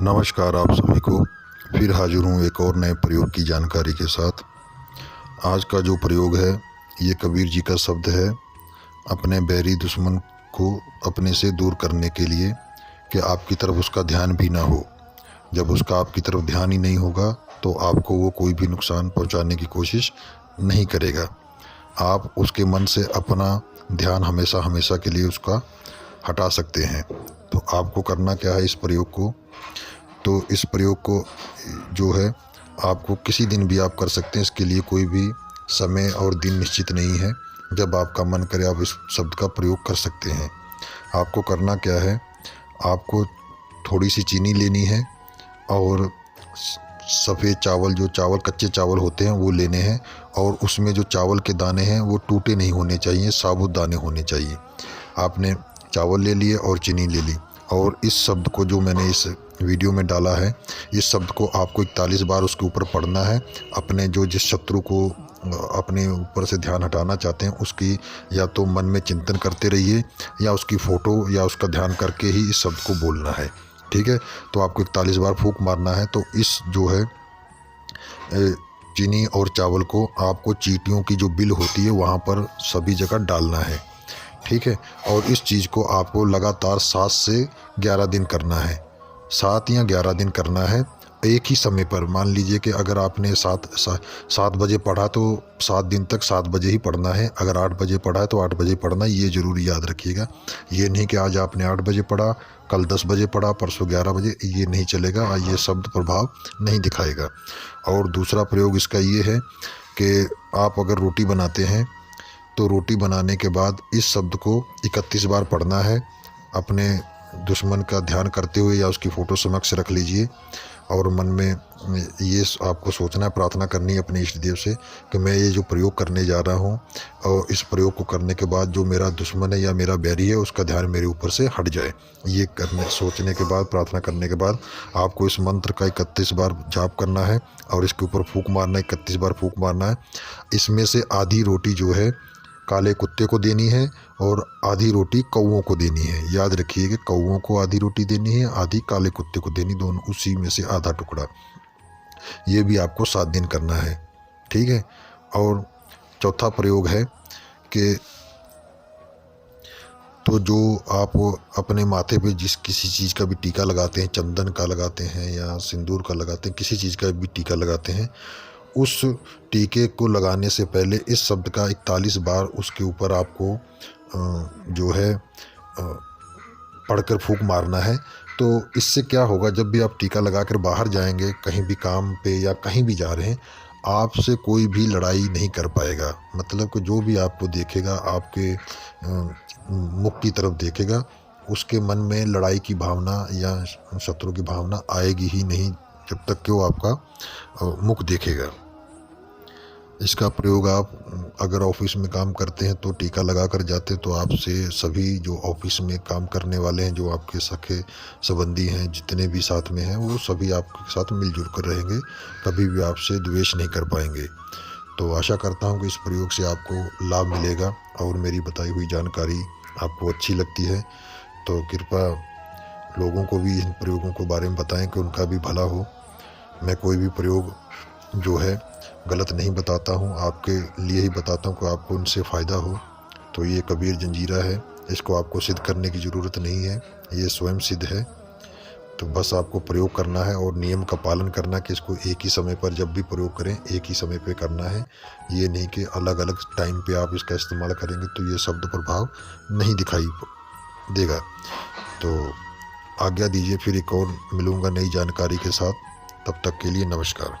नमस्कार आप सभी को। फिर हाजिर हूँ एक और नए प्रयोग की जानकारी के साथ। आज का जो प्रयोग है ये कबीर जी का शब्द है अपने बैरी दुश्मन को अपने से दूर करने के लिए कि आपकी तरफ उसका ध्यान भी ना हो। जब उसका आपकी तरफ ध्यान ही नहीं होगा तो आपको वो कोई भी नुकसान पहुंचाने की कोशिश नहीं करेगा। आप उसके मन से अपना ध्यान हमेशा हमेशा के लिए उसका हटा सकते हैं। तो आपको करना क्या है, इस प्रयोग को इस प्रयोग को जो है आपको किसी दिन भी आप कर सकते हैं। इसके लिए कोई भी समय और दिन निश्चित नहीं है। जब आपका मन करे आप इस शब्द का प्रयोग कर सकते हैं। आपको करना क्या है, आपको थोड़ी सी चीनी लेनी है और सफ़ेद चावल, जो चावल कच्चे चावल होते हैं वो लेने हैं, और उसमें जो चावल के दाने हैं वो टूटे नहीं होने चाहिए, साबुत दाने होने चाहिए। आपने चावल ले लिए और चीनी ले ली, और इस शब्द को जो मैंने इस वीडियो में डाला है, इस शब्द को आपको 41 बार उसके ऊपर पढ़ना है। अपने जिस शत्रु को अपने ऊपर से ध्यान हटाना चाहते हैं उसकी या तो मन में चिंतन करते रहिए या उसकी फ़ोटो या उसका ध्यान करके ही इस शब्द को बोलना है। ठीक है, तो आपको 41 बार फूंक मारना है। तो इस जो है चीनी और चावल को आपको चींटियों की जो बिल होती है वहाँ पर सभी जगह डालना है। ठीक है, और इस चीज़ को आपको लगातार 7 से 11 दिन करना है। 7 या 11 दिन करना है एक ही समय पर। मान लीजिए कि अगर आपने 7 बजे पढ़ा तो 7 दिन तक 7 बजे ही पढ़ना है। अगर 8 बजे पढ़ा है तो 8 बजे पढ़ना है। ये ज़रूर याद रखिएगा। ये नहीं कि आज आपने 8 बजे पढ़ा, कल 10 बजे पढ़ा, परसों 11 बजे, ये नहीं चलेगा। ये शब्द प्रभाव नहीं दिखाएगा। और दूसरा प्रयोग इसका ये है कि आप अगर रोटी बनाते हैं तो रोटी बनाने के बाद इस शब्द को 31 बार पढ़ना है। अपने दुश्मन का ध्यान करते हुए या उसकी फ़ोटो समक्ष रख लीजिए, और मन में ये आपको सोचना है, प्रार्थना करनी है अपने इष्ट देव से कि मैं ये जो प्रयोग करने जा रहा हूँ, और इस प्रयोग को करने के बाद जो मेरा दुश्मन है या मेरा बैरी है उसका ध्यान मेरे ऊपर से हट जाए। ये सोचने के बाद, प्रार्थना करने के बाद आपको इस मंत्र का 31 बार जाप करना है और इसके ऊपर फूंक मारना है। 31 बार फूंक मारना है। इसमें से आधी रोटी जो है काले कुत्ते को देनी है और आधी रोटी कौवों को देनी है। याद रखिए कि कौवों को आधी रोटी देनी है, आधी काले कुत्ते को देनी, दोनों उसी में से आधा टुकड़ा। ये भी आपको 7 दिन करना है। ठीक है, और चौथा प्रयोग है कि तो जो आप अपने माथे पे जिस किसी चीज़ का भी टीका लगाते हैं, चंदन का लगाते हैं या सिंदूर का लगाते हैं, किसी चीज़ का भी टीका लगाते हैं, उस टीके को लगाने से पहले इस शब्द का 41 बार उसके ऊपर आपको जो है पढ़कर फूंक मारना है। तो इससे क्या होगा, जब भी आप टीका लगाकर बाहर जाएंगे, कहीं भी काम पे या कहीं भी जा रहे हैं, आपसे कोई भी लड़ाई नहीं कर पाएगा। मतलब कि जो भी आपको देखेगा, आपके मुख की तरफ देखेगा, उसके मन में लड़ाई की भावना या शत्रु की भावना आएगी ही नहीं जब तक कि वो आपका मुख देखेगा। इसका प्रयोग आप अगर ऑफिस में काम करते हैं तो टीका लगा कर जाते हैं, तो आपसे सभी जो ऑफिस में काम करने वाले हैं, जो आपके सखे संबंधी हैं, जितने भी साथ में हैं, वो सभी आपके साथ मिलजुल कर रहेंगे, कभी भी आपसे द्वेष नहीं कर पाएंगे। तो आशा करता हूँ कि इस प्रयोग से आपको लाभ मिलेगा और मेरी बताई हुई जानकारी आपको अच्छी लगती है। तो कृपया लोगों को भी इन प्रयोगों के बारे में बताएं कि उनका भी भला हो। मैं कोई भी प्रयोग जो है गलत नहीं बताता हूँ, आपके लिए ही बताता हूँ कि आपको इनसे फ़ायदा हो। तो ये कबीर जंजीरा है, इसको आपको सिद्ध करने की ज़रूरत नहीं है, ये स्वयं सिद्ध है। तो बस आपको प्रयोग करना है और नियम का पालन करना कि इसको एक ही समय पर जब भी प्रयोग करें एक ही समय पे करना है। ये नहीं कि अलग अलग टाइम पे आप इसका इस्तेमाल करेंगे तो ये शब्द प्रभाव नहीं दिखाई देगा। तो आज्ञा दीजिए, फिर एक और मिलूँगा नई जानकारी के साथ। तब तक के लिए नमस्कार।